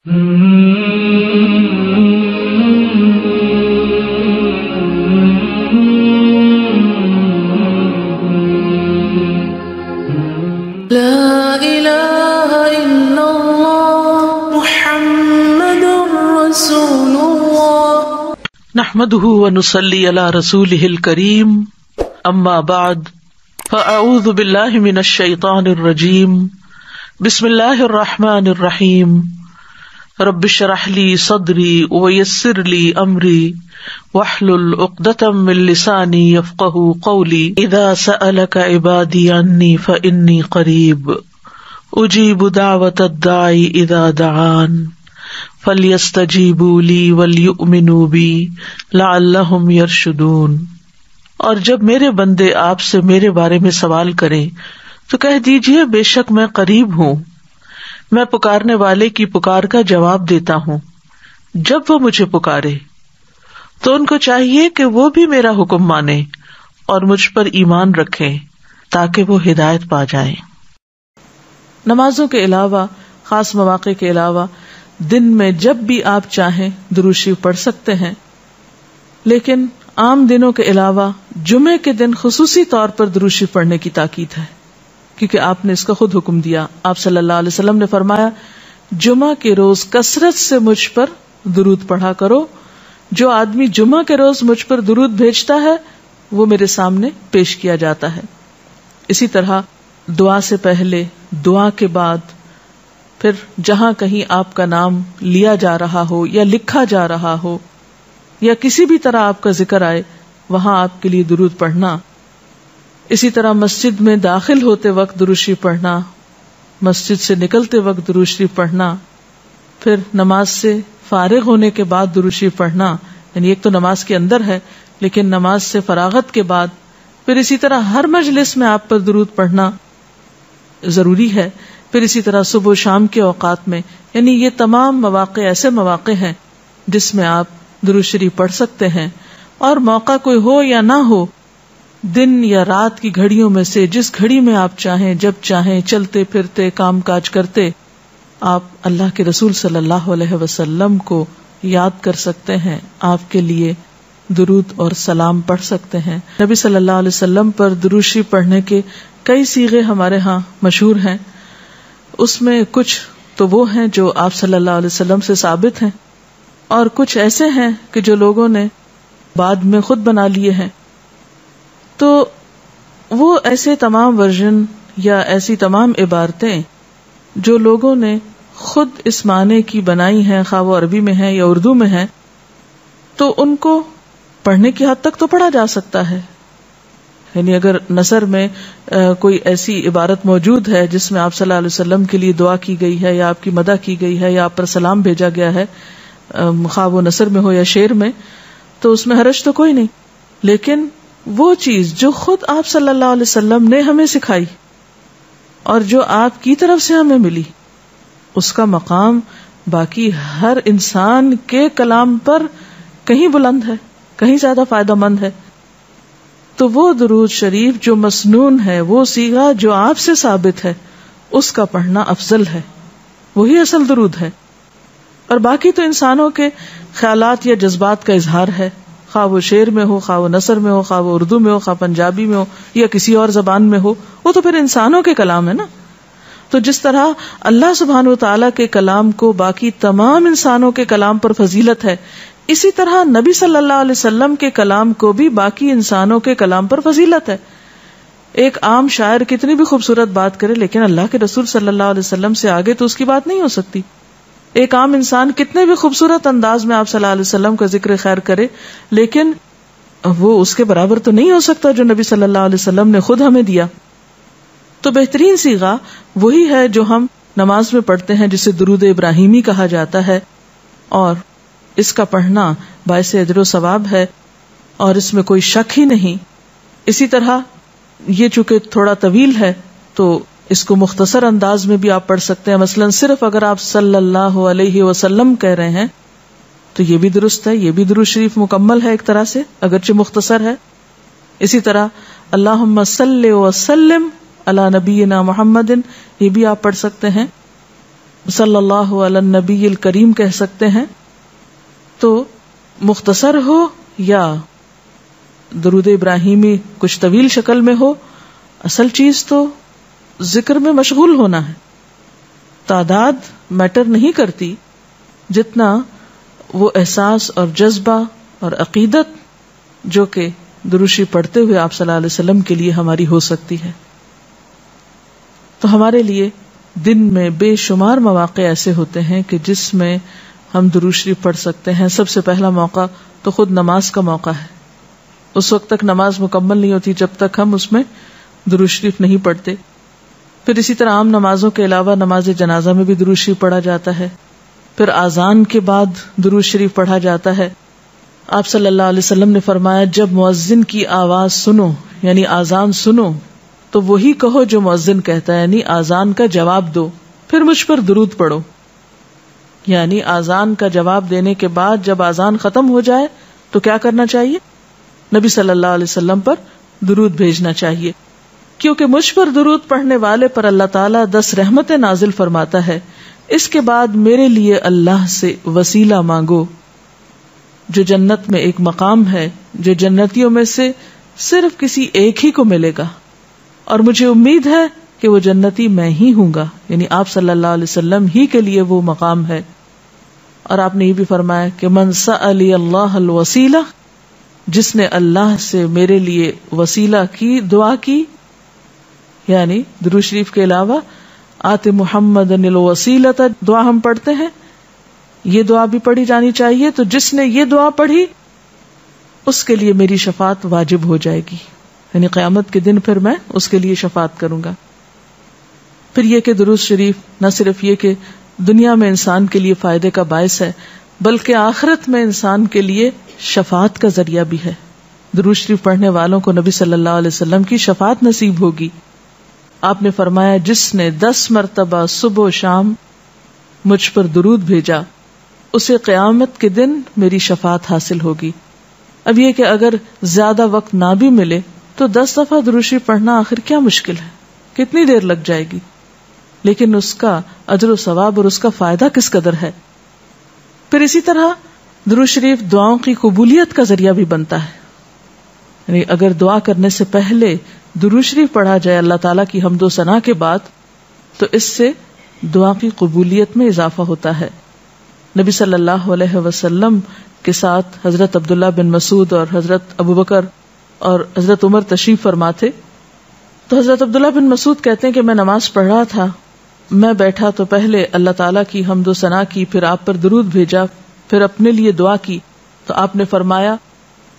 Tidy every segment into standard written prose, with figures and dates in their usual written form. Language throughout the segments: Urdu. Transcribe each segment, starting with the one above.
نحمده ونصلي على رسوله الكريم اما بعد فاعوذ بالله من الشيطان الرجيم بسم الله الرحمن الرحيم رب اشرح لي صدري ويسر لي امري واحلل عقدة من لساني يفقهوا قولي اذا سألك عبادي عني فاني قريب اجيب دعوة الداعي اذا دعان فَلْيَسْتَجِيبُوا لِي وَلْيُؤْمِنُوا بِي لَعَلَّهُمْ يَرْشُدُونَ۔ اور جب میرے بندے آپ سے میرے بارے میں سوال کریں تو کہہ دیجئے بے شک میں قریب ہوں، میں پکارنے والے کی پکار کا جواب دیتا ہوں۔ جب وہ مجھے پکارے تو ان کو چاہیے کہ وہ بھی میرا حکم مانیں اور مجھ پر ایمان رکھیں تاکہ وہ ہدایت پا جائیں۔ نمازوں کے علاوہ، خاص مواقع کے علاوہ دن میں جب بھی آپ چاہیں درود شریف پڑھ سکتے ہیں، لیکن عام دنوں کے علاوہ جمعے کے دن خصوصی طور پر درود شریف پڑھنے کی تاکید ہے، کیونکہ آپ نے اس کا خود حکم دیا۔ آپ صلی اللہ علیہ وسلم نے فرمایا، جمعہ کے روز کثرت سے مجھ پر درود پڑھا کرو، جو آدمی جمعہ کے روز مجھ پر درود بھیجتا ہے وہ میرے سامنے پیش کیا جاتا ہے۔ اسی طرح دعا سے پہلے، دعا کے بعد، پھر جہاں کہیں آپ کا نام لیا جا رہا ہو یا لکھا جا رہا ہو یا کسی بھی طرح آپ کا ذکر آئے وہاں آپ کے لیے درود پڑھنا۔ اسی طرح مسجد میں داخل ہوتے وقت درود شریف پڑھنا، مسجد سے نکلتے وقت درود شریف پڑھنا، پھر نماز سے فارغ ہونے کے بعد درود شریف پڑھنا، یعنی ایک تو نماز کے اندر ہے لیکن نماز سے فراغت کے بعد، پھر اسی طرح ہر مجلس میں آپ پر درود پڑھنا ضروری ہے، پھر اسی طرح صبح و شام کے اوقات میں، یعنی یہ تمام مواقع ایسے مواقع ہیں جس میں آپ درود شریف پڑھ سکتے ہیں، اور موقع کوئی ہو یا نہ ہو، دن یا رات کی گھڑیوں میں سے جس گھڑی میں آپ چاہیں، جب چاہیں، چلتے پھرتے کام کاج کرتے، آپ اللہ کے رسول صلی اللہ علیہ وسلم کو یاد کر سکتے ہیں، آپ کے لیے درود اور سلام پڑھ سکتے ہیں۔ نبی صلی اللہ علیہ وسلم پر درود شریف پڑھنے کے کئی صیغے ہمارے ہاں مشہور ہیں، اس میں کچھ تو وہ ہیں جو آپ صلی اللہ علیہ وسلم سے ثابت ہیں، اور کچھ ایسے ہیں کہ جو لوگوں نے بعد میں خود بنا لیے ہیں۔ تو وہ ایسے تمام ورژن یا ایسی تمام عبارتیں جو لوگوں نے خود اس معنی کی بنائی ہیں، خواہ وہ عربی میں ہیں یا اردو میں ہیں، تو ان کو پڑھنے کی حد تک تو پڑھا جا سکتا ہے۔ یعنی اگر نثر میں کوئی ایسی عبارت موجود ہے جس میں آپ صلی اللہ علیہ وسلم کے لیے دعا کی گئی ہے یا آپ کی مدح کی گئی ہے یا آپ پر سلام بھیجا گیا ہے، خواہ وہ نثر میں ہو یا شعر میں، تو اس میں حرج تو کوئی نہیں، لیکن وہ چیز جو خود آپ صلی اللہ علیہ وسلم نے ہمیں سکھائی اور جو آپ کی طرف سے ہمیں ملی، اس کا مقام باقی ہر انسان کے کلام پر کہیں بلند ہے، کہیں زیادہ فائدہ مند ہے۔ تو وہ درود شریف جو مسنون ہے، وہ صیغہ جو آپ سے ثابت ہے، اس کا پڑھنا افضل ہے، وہی اصل درود ہے۔ اور باقی تو انسانوں کے خیالات یا جذبات کا اظہار ہے، خواہ وہ شعر میں ہو، خواہ وہ نثر میں ہو، خواہ وہ اردو میں ہو، خواہ پنجابی میں ہو یا کسی اور زبان میں ہو، وہ تو پھر انسانوں کے کلام ہے نا۔ تو جس طرح اللہ سبحانہ و تعالیٰ کے کلام کو باقی تمام انسانوں کے کلام پر فضیلت ہے، اسی طرح نبی صلی اللہ علیہ وسلم کے کلام کو بھی باقی انسانوں کے کلام پر فضیلت ہے۔ ایک عام شاعر کتنی بھی خوبصورت بات کرے لیکن اللہ کے رسول صلی اللہ علیہ وسلم سے آگے تو اس کی بات نہیں ہو سکتی۔ ایک عام انسان کتنے بھی خوبصورت انداز میں آپ صلی اللہ علیہ وسلم کا ذکر خیر کرے لیکن وہ اس کے برابر تو نہیں ہو سکتا جو نبی صلی اللہ علیہ وسلم نے خود ہمیں دیا۔ تو بہترین صیغہ وہی ہے جو ہم نماز میں پڑھتے ہیں، جسے درود ابراہیمی کہا جاتا ہے، اور اس کا پڑھنا باعث اجر و ثواب ہے اور اس میں کوئی شک ہی نہیں۔ اسی طرح یہ چونکہ تھوڑا طویل ہے تو اس کو مختصر انداز میں بھی آپ پڑھ سکتے ہیں، مثلا صرف اگر آپ صلی اللہ علیہ وسلم کہہ رہے ہیں تو یہ بھی درست ہے، یہ بھی درود شریف مکمل ہے ایک طرح سے اگرچہ مختصر ہے۔ اسی طرح اللہم صلی وسلم علی نبینا محمد، یہ بھی آپ پڑھ سکتے ہیں۔ صلی اللہ علی النبی الکریم کہہ سکتے ہیں تو مختصر ہو یا درود ابراہیمی کچھ طویل شکل میں ہو، اصل چیز تو ذکر میں مشغول ہونا ہے. تعداد میٹر نہیں کرتی جتنا وہ احساس اور جذبہ اور عقیدت جو کہ درود شریف پڑھتے ہوئے آپ صلی اللہ علیہ وسلم کے لیے ہماری ہو سکتی ہے. تو ہمارے لیے دن میں بے شمار مواقع ایسے ہوتے ہیں کہ جس میں ہم درود شریف پڑھ سکتے ہیں. سب سے پہلا موقع تو خود نماز کا موقع ہے. اس وقت تک نماز مکمل نہیں ہوتی جب تک ہم اس میں درود شریف نہیں پڑھتے. پھر اسی طرح عام نمازوں کے علاوہ نماز جنازہ میں بھی درود شریف پڑھا جاتا ہے. پھر اذان کے بعد درود شریف پڑھا جاتا ہے. آپ صلی اللہ علیہ وسلم نے فرمایا جب مؤذن کی آواز سنو یعنی اذان سنو تو وہی کہو جو مؤذن کہتا ہے، یعنی اذان کا جواب دو، پھر مجھ پر درود پڑھو. یعنی اذان کا جواب دینے کے بعد جب اذان ختم ہو جائے تو کیا کرنا چاہیے؟ نبی صلی اللہ علیہ وسلم پر درود بھیجنا چاہیے، کیونکہ مجھ پر درود پڑھنے والے پر اللہ تعالیٰ 10 رحمتیں نازل فرماتا ہے. اس کے بعد میرے لیے اللہ سے وسیلہ مانگو، جو جنت میں ایک مقام ہے جو جنتیوں میں سے صرف کسی ایک ہی کو ملے گا، اور مجھے امید ہے کہ وہ جنتی میں ہی ہوں گا. یعنی آپ صلی اللہ علیہ وسلم ہی کے لیے وہ مقام ہے. اور آپ نے یہ بھی فرمایا کہ من سألی اللہ الوسیلہ، جس نے اللہ سے میرے لیے وسیلہ کی دعا کی، یعنی درود شریف کے علاوہ آت محمد الوسیلۃ دعا ہم پڑھتے ہیں، یہ دعا بھی پڑھی جانی چاہیے. تو جس نے یہ دعا پڑھی اس کے لیے میری شفاعت واجب ہو جائے گی، یعنی قیامت کے دن پھر میں اس کے لیے شفاعت کروں گا. پھر یہ کہ درود شریف نہ صرف یہ کہ دنیا میں انسان کے لیے فائدے کا باعث ہے بلکہ آخرت میں انسان کے لیے شفاعت کا ذریعہ بھی ہے. درود شریف پڑھنے والوں کو نبی صلی اللہ علیہ وسلم کی شفاعت نصیب ہوگی. آپ نے فرمایا جس نے 10 مرتبہ صبح و شام مجھ پر درود بھیجا اسے قیامت کے دن میری شفاعت حاصل ہوگی. اب یہ کہ اگر زیادہ وقت نہ بھی ملے تو 10 دفعہ درود شریف پڑھنا آخر کیا مشکل ہے، کتنی دیر لگ جائے گی، لیکن اس کا اجر و ثواب اور اس کا فائدہ کس قدر ہے. پھر اسی طرح درود شریف دعاؤں کی قبولیت کا ذریعہ بھی بنتا ہے. یعنی اگر دعا کرنے سے پہلے درود شریف پڑھا جائے اللہ تعالیٰ کی حمد و ثنا کے بعد تو اس سے دعا کی قبولیت میں اضافہ ہوتا ہے. نبی صلی اللہ علیہ وسلم کے ساتھ حضرت عبداللہ بن مسعود اور حضرت ابوبکر اور حضرت عمر تشریف فرما تھے. تو حضرت عبداللہ بن مسعود کہتے ہیں کہ میں نماز پڑھ رہا تھا، میں بیٹھا تو پہلے اللہ تعالیٰ کی حمد و ثنا کی، پھر آپ پر درود بھیجا، پھر اپنے لیے دعا کی. تو آپ نے فرمایا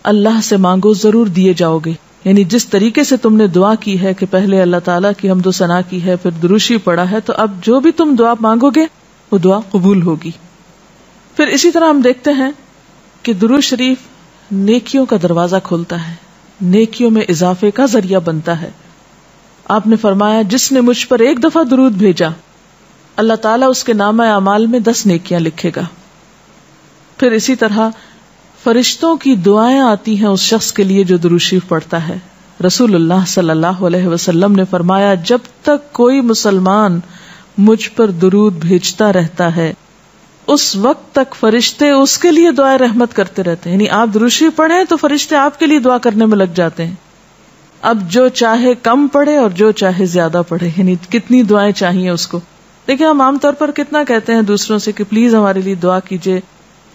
اللہ سے مانگو ضرور دیے جاؤ گے. یعنی جس طریقے سے تم نے دعا کی ہے کہ پہلے اللہ تعالیٰ کی حمد و ثنا کی ہے، پھر درود شریف پڑھا ہے، تو اب جو بھی تم دعا مانگو گے وہ دعا قبول ہوگی. پھر اسی طرح ہم دیکھتے ہیں کہ درود شریف نیکیوں کا دروازہ کھولتا ہے، نیکیوں میں اضافے کا ذریعہ بنتا ہے. آپ نے فرمایا جس نے مجھ پر 1 دفعہ درود بھیجا اللہ تعالیٰ اس کے نامہ اعمال میں 10 نیکیاں لکھے گا. پھر اسی طرح فرشتوں کی دعائیں آتی ہیں اس شخص کے لیے جو درود شریف پڑھتا ہے. رسول اللہ صلی اللہ علیہ وسلم نے فرمایا جب تک کوئی مسلمان مجھ پر درود بھیجتا رہتا ہے اس وقت تک فرشتے اس کے لیے دعائیں رحمت کرتے رہتے ہیں. یعنی آپ درود شریف پڑھیں تو فرشتے آپ کے لیے دعا کرنے میں لگ جاتے ہیں. اب جو چاہے کم پڑھے اور جو چاہے زیادہ پڑھے، یعنی کتنی دعائیں چاہیے اس کو. دیکھیں ہم عام طور پر کتنا کہتے ہیں دوسروں سے کہ پلیز ہمارے لیے دعا کیجئے،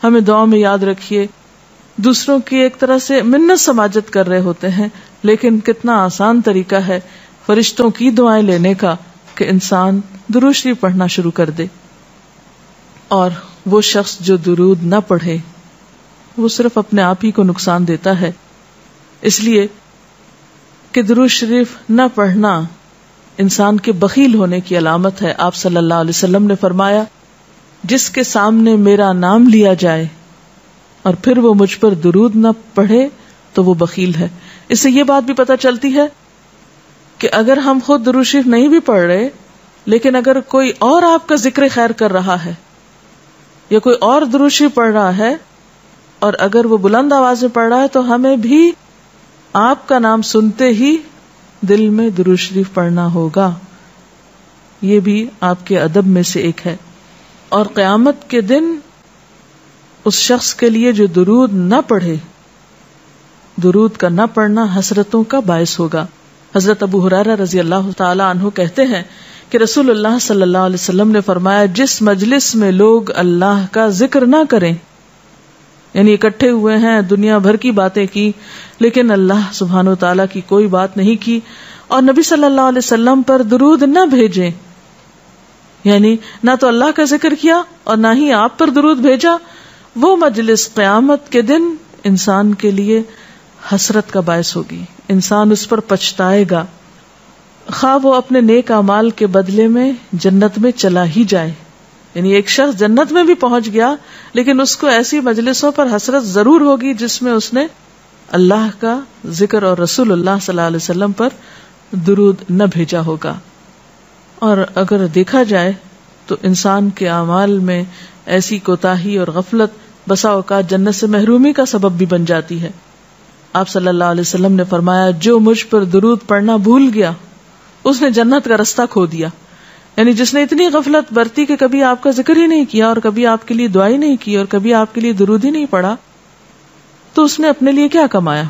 ہمیں دعا میں یاد رکھیے. دوسروں کی ایک طرح سے منت سماجت کر رہے ہوتے ہیں، لیکن کتنا آسان طریقہ ہے فرشتوں کی دعائیں لینے کا کہ انسان درود شریف پڑھنا شروع کر دے. اور وہ شخص جو درود نہ پڑھے وہ صرف اپنے آپ ہی کو نقصان دیتا ہے. اس لیے کہ درود شریف نہ پڑھنا انسان کے بخیل ہونے کی علامت ہے. آپ صلی اللہ علیہ وسلم نے فرمایا جس کے سامنے میرا نام لیا جائے اور پھر وہ مجھ پر درود نہ پڑھے تو وہ بخیل ہے. اس سے یہ بات بھی پتہ چلتی ہے کہ اگر ہم خود درود شریف نہیں بھی پڑھ رہے لیکن اگر کوئی اور آپ کا ذکر خیر کر رہا ہے یا کوئی اور درود شریف پڑھ رہا ہے اور اگر وہ بلند آواز میں پڑھ رہا ہے تو ہمیں بھی آپ کا نام سنتے ہی دل میں درود شریف پڑھنا ہوگا. یہ بھی آپ کے ادب میں سے ایک ہے. اور قیامت کے دن اس شخص کے لیے جو درود نہ پڑھے، درود کا نہ پڑھنا حسرتوں کا باعث ہوگا. حضرت ابو ہریرہ رضی اللہ تعالی عنہ کہتے ہیں کہ رسول اللہ صلی اللہ علیہ وسلم نے فرمایا، جس مجلس میں لوگ اللہ کا ذکر نہ کریں، یعنی اکٹھے ہوئے ہیں، دنیا بھر کی باتیں کی لیکن اللہ سبحانہ وتعالی کی کوئی بات نہیں کی، اور نبی صلی اللہ علیہ وسلم پر درود نہ بھیجیں، یعنی نہ تو اللہ کا ذکر کیا اور نہ ہی آپ پر درود بھیجا، وہ مجلس قیامت کے دن انسان کے لیے حسرت کا باعث ہوگی. انسان اس پر پچھتائے گا، خواہ وہ اپنے نیک اعمال کے بدلے میں جنت میں چلا ہی جائے. یعنی ایک شخص جنت میں بھی پہنچ گیا لیکن اس کو ایسی مجلسوں پر حسرت ضرور ہوگی جس میں اس نے اللہ کا ذکر اور رسول اللہ صلی اللہ علیہ وسلم پر درود نہ بھیجا ہوگا. اور اگر دیکھا جائے تو انسان کے اعمال میں ایسی کوتاہی اور غفلت بسا اوقات جنت سے محرومی کا سبب بھی بن جاتی ہے. آپ صلی اللہ علیہ وسلم نے فرمایا، جو مجھ پر درود پڑھنا بھول گیا اس نے جنت کا رستہ کھو دیا. یعنی جس نے اتنی غفلت برتی کہ کبھی آپ کا ذکر ہی نہیں کیا اور کبھی آپ کے لیے دعا ہی نہیں کی اور کبھی آپ کے لیے درود ہی نہیں پڑھا، تو اس نے اپنے لیے کیا کمایا.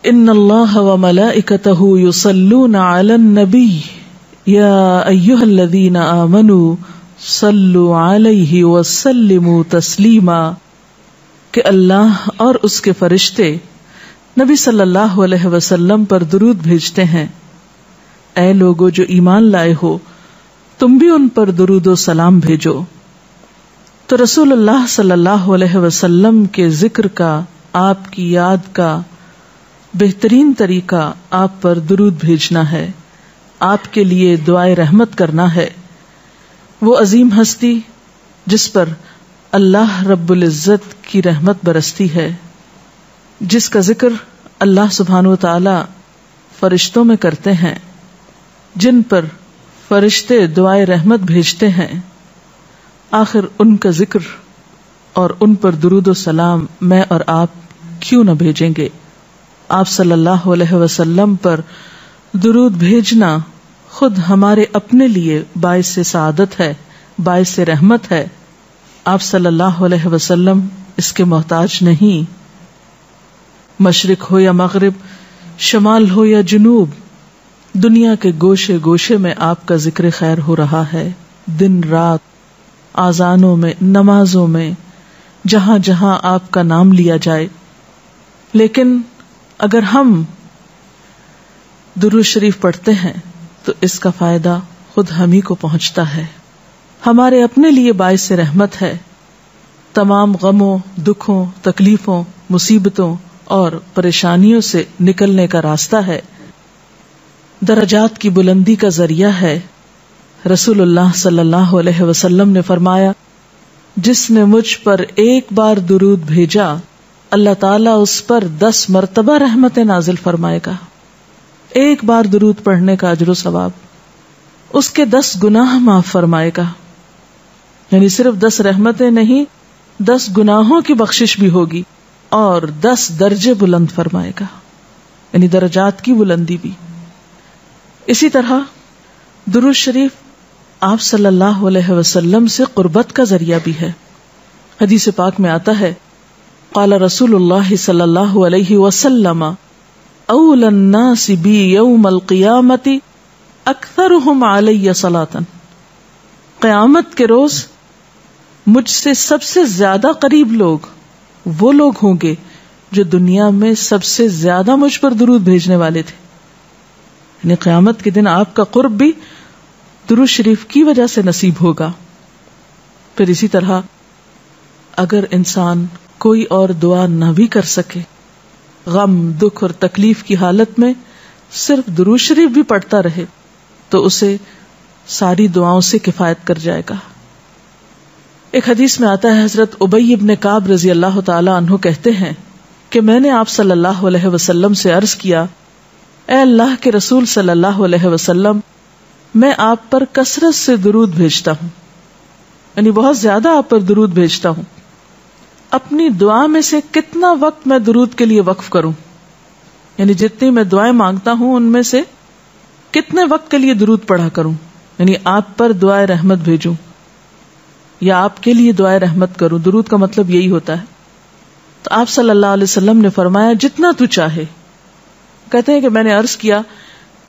ان اللہ وملائکتہ یصلون علی النبی یا ایھا الذین آمنوا صلوا علیہ وسلموا تسلیما، کہ اللہ اور اس کے فرشتے نبی صلی اللہ علیہ وسلم پر درود بھیجتے ہیں. اے لوگو جو ایمان لائے ہو، تم بھی ان پر درود و سلام بھیجو. تو رسول اللہ صلی اللہ علیہ وسلم کے ذکر کا، آپ کی یاد کا بہترین طریقہ آپ پر درود بھیجنا ہے، آپ کے لیے دعائے رحمت کرنا ہے. وہ عظیم ہستی جس پر اللہ رب العزت کی رحمت برستی ہے، جس کا ذکر اللہ سبحانہ و تعالی فرشتوں میں کرتے ہیں، جن پر فرشتے دعائے رحمت بھیجتے ہیں، آخر ان کا ذکر اور ان پر درود و سلام میں اور آپ کیوں نہ بھیجیں گے. آپ صلی اللہ علیہ وسلم پر درود بھیجنا خود ہمارے اپنے لیے باعث سعادت ہے، باعث رحمت ہے. آپ صلی اللہ علیہ وسلم اس کے محتاج نہیں. مشرق ہو یا مغرب، شمال ہو یا جنوب، دنیا کے گوشے گوشے میں آپ کا ذکر خیر ہو رہا ہے. دن رات، آذانوں میں، نمازوں میں، جہاں جہاں آپ کا نام لیا جائے. لیکن اگر ہم درود شریف پڑھتے ہیں تو اس کا فائدہ خود ہم ہی کو پہنچتا ہے، ہمارے اپنے لیے باعث رحمت ہے. تمام غموں، دکھوں، تکلیفوں، مصیبتوں اور پریشانیوں سے نکلنے کا راستہ ہے، درجات کی بلندی کا ذریعہ ہے. رسول اللہ صلی اللہ علیہ وسلم نے فرمایا، جس نے مجھ پر ایک بار درود بھیجا اللہ تعالیٰ اس پر 10 مرتبہ رحمتیں نازل فرمائے گا. ایک بار درود پڑھنے کا اجر و ثواب، اس کے 10 گناہ معاف فرمائے گا. یعنی صرف 10 رحمتیں نہیں، 10 گناہوں کی بخشش بھی ہوگی اور 10 درجے بلند فرمائے گا، یعنی درجات کی بلندی بھی. اسی طرح درود شریف آپ صلی اللہ علیہ وسلم سے قربت کا ذریعہ بھی ہے. حدیث پاک میں آتا ہے، قال رسول اللہ صلی اللہ علیہ وسلم اول الناس بی یوم القیامت اکثرهم علی صلاۃ. قیامت کے روز مجھ سے سب سے زیادہ قریب لوگ وہ لوگ ہوں گے جو دنیا میں سب سے زیادہ مجھ پر درود بھیجنے والے تھے. یعنی قیامت کے دن آپ کا قرب بھی درود شریف کی وجہ سے نصیب ہوگا. پھر اسی طرح اگر انسان کوئی اور دعا نہ بھی کر سکے، غم، دکھ اور تکلیف کی حالت میں صرف درود شریف بھی پڑھتا رہے تو اسے ساری دعاؤں سے کفایت کر جائے گا. ایک حدیث میں آتا ہے، حضرت ابی ابن کعب رضی اللہ تعالی عنہ کہتے ہیں کہ میں نے آپ صلی اللہ علیہ وسلم سے عرض کیا، اے اللہ کے رسول صلی اللہ علیہ وسلم، میں آپ پر کثرت سے درود بھیجتا ہوں، یعنی بہت زیادہ آپ پر درود بھیجتا ہوں. اپنی دعا میں سے کتنا وقت میں درود کے لیے وقف کروں، یعنی جتنی میں دعائیں مانگتا ہوں ان میں سے کتنے وقت کے لیے درود پڑھا کروں، یعنی آپ پر دعائے رحمت بھیجوں. یا آپ کے لیے دعائے رحمت کروں. درود کا مطلب یہی ہوتا ہے. تو آپ صلی اللہ علیہ وسلم نے فرمایا جتنا تو چاہے. کہتے ہیں کہ میں نے عرض کیا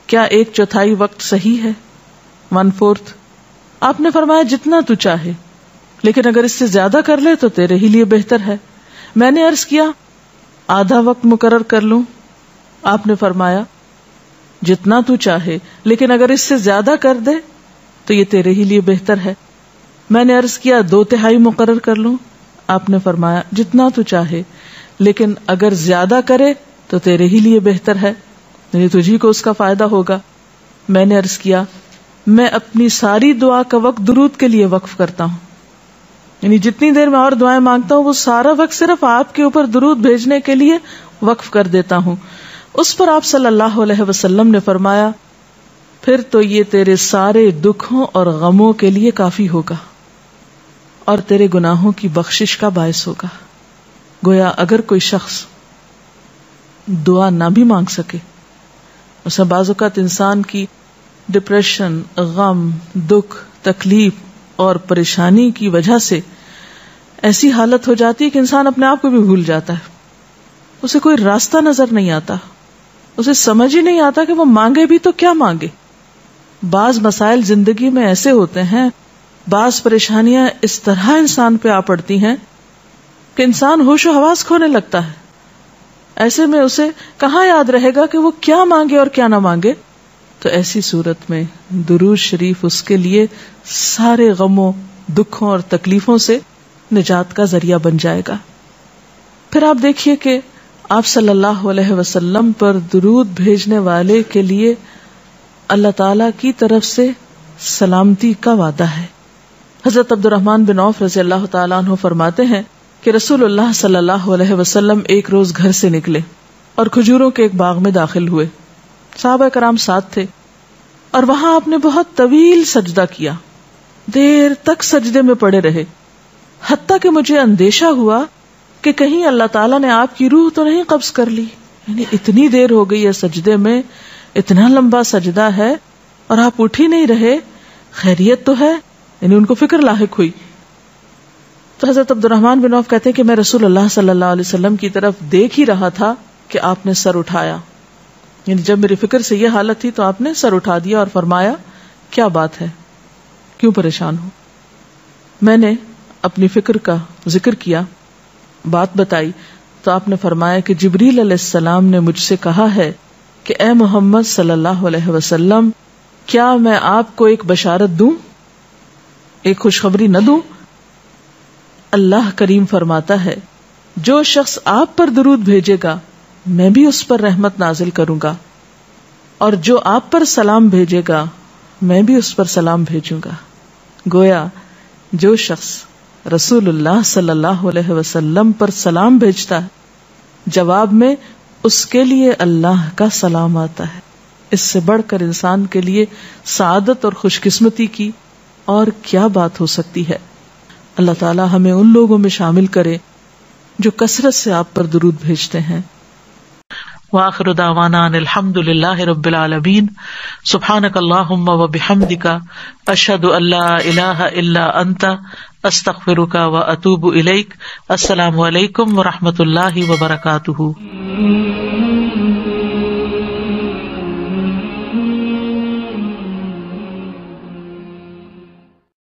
کیا 1/4 وقت صحیح ہے؟ 1/4. آپ نے فرمایا جتنا تو چاہے، لیکن اگر اس سے زیادہ کر لے تو تیرے ہی لیے بہتر ہے. میں نے عرض کیا آدھا وقت مقرر کر لوں؟ آپ نے فرمایا جتنا تو چاہے، لیکن اگر اس سے زیادہ کر دے تو یہ تیرے ہی لیے بہتر ہے. میں نے عرض کیا 2/3 مقرر کر لوں؟ آپ نے فرمایا جتنا تو چاہے، لیکن اگر زیادہ کرے تو تیرے ہی لیے بہتر ہے، یعنی تجھی کو اس کا فائدہ ہوگا. میں نے عرض کیا میں اپنی ساری دعا کا وقت درود کے لیے وقف کرتا ہوں، یعنی جتنی دیر میں اور دعائیں مانگتا ہوں وہ سارا وقت صرف آپ کے اوپر درود بھیجنے کے لیے وقف کر دیتا ہوں. اس پر آپ صلی اللہ علیہ وسلم نے فرمایا پھر تو یہ تیرے سارے دکھوں اور غموں کے لیے کافی ہوگا اور تیرے گناہوں کی بخشش کا باعث ہوگا. گویا اگر کوئی شخص دعا نہ بھی مانگ سکے، مثلا بعض اوقات انسان کی ڈپریشن، غم، دکھ، تکلیف اور پریشانی کی وجہ سے ایسی حالت ہو جاتی ہے کہ انسان اپنے آپ کو بھی بھول جاتا ہے، اسے کوئی راستہ نظر نہیں آتا، اسے سمجھ ہی نہیں آتا کہ وہ مانگے بھی تو کیا مانگے. بعض مسائل زندگی میں ایسے ہوتے ہیں، بعض پریشانیاں اس طرح انسان پہ آ پڑتی ہیں کہ انسان ہوش و حواس کھونے لگتا ہے. ایسے میں اسے کہاں یاد رہے گا کہ وہ کیا مانگے اور کیا نہ مانگے. تو ایسی صورت میں درود شریف اس کے لیے سارے غموں، دکھوں اور تکلیفوں سے نجات کا ذریعہ بن جائے گا. پھر آپ دیکھیے کہ آپ صلی اللہ علیہ وسلم پر درود بھیجنے والے کے لیے اللہ تعالی کی طرف سے سلامتی کا وعدہ ہے. حضرت عبد الرحمن بن عوف رضی اللہ تعالیٰ عنہ فرماتے ہیں کہ رسول اللہ صلی اللہ علیہ وسلم ایک روز گھر سے نکلے اور کھجوروں کے ایک باغ میں داخل ہوئے. صحابہ کرام ساتھ تھے اور وہاں آپ نے بہت طویل سجدہ کیا، دیر تک سجدے میں پڑے رہے، حتیٰ کہ مجھے اندیشہ ہوا کہ کہیں اللہ تعالیٰ نے آپ کی روح تو نہیں قبض کر لی. یعنی اتنی دیر ہو گئی ہے سجدے میں، اتنا لمبا سجدہ ہے اور آپ اٹھ ہی نہیں رہے، خیریت تو ہے؟ یعنی ان کو فکر لاحق ہوئی. تو حضرت عبد الرحمن بن عوف کہتے ہیں کہ میں رسول اللہ صلی اللہ علیہ وسلم کی طرف دیکھ ہی رہا تھا کہ آپ نے سر اٹھایا. یعنی جب میری فکر سے یہ حالت تھی تو آپ نے سر اٹھا دیا اور فرمایا کیا بات ہے، کیوں پریشان ہو؟ میں نے اپنی فکر کا ذکر کیا، بات بتائی تو آپ نے فرمایا کہ جبریل علیہ السلام نے مجھ سے کہا ہے کہ اے محمد صلی اللہ علیہ وسلم کیا میں آپ کو ایک بشارت دوں، ایک خوشخبری نہ دوں؟ اللہ کریم فرماتا ہے جو شخص آپ پر درود بھیجے گا میں بھی اس پر رحمت نازل کروں گا، اور جو آپ پر سلام بھیجے گا میں بھی اس پر سلام بھیجوں گا. گویا جو شخص رسول اللہ صلی اللہ علیہ وسلم پر سلام بھیجتا ہے جواب میں اس کے لیے اللہ کا سلام آتا ہے. اس سے بڑھ کر انسان کے لیے سعادت اور خوش قسمتی کی اور کیا بات ہو سکتی ہے. اللہ تعالی ہمیں ان لوگوں میں شامل کرے جو کثرت سے آپ پر درود بھیجتے ہیں. وآخر دعوانا ان الحمد للہ رب العالمین. سبحانک اللہم وبحمدک اشہد ان لا الہ الا انت استغفرک واتوب الیک. السلام علیکم ورحمۃ اللہ وبرکاتہ.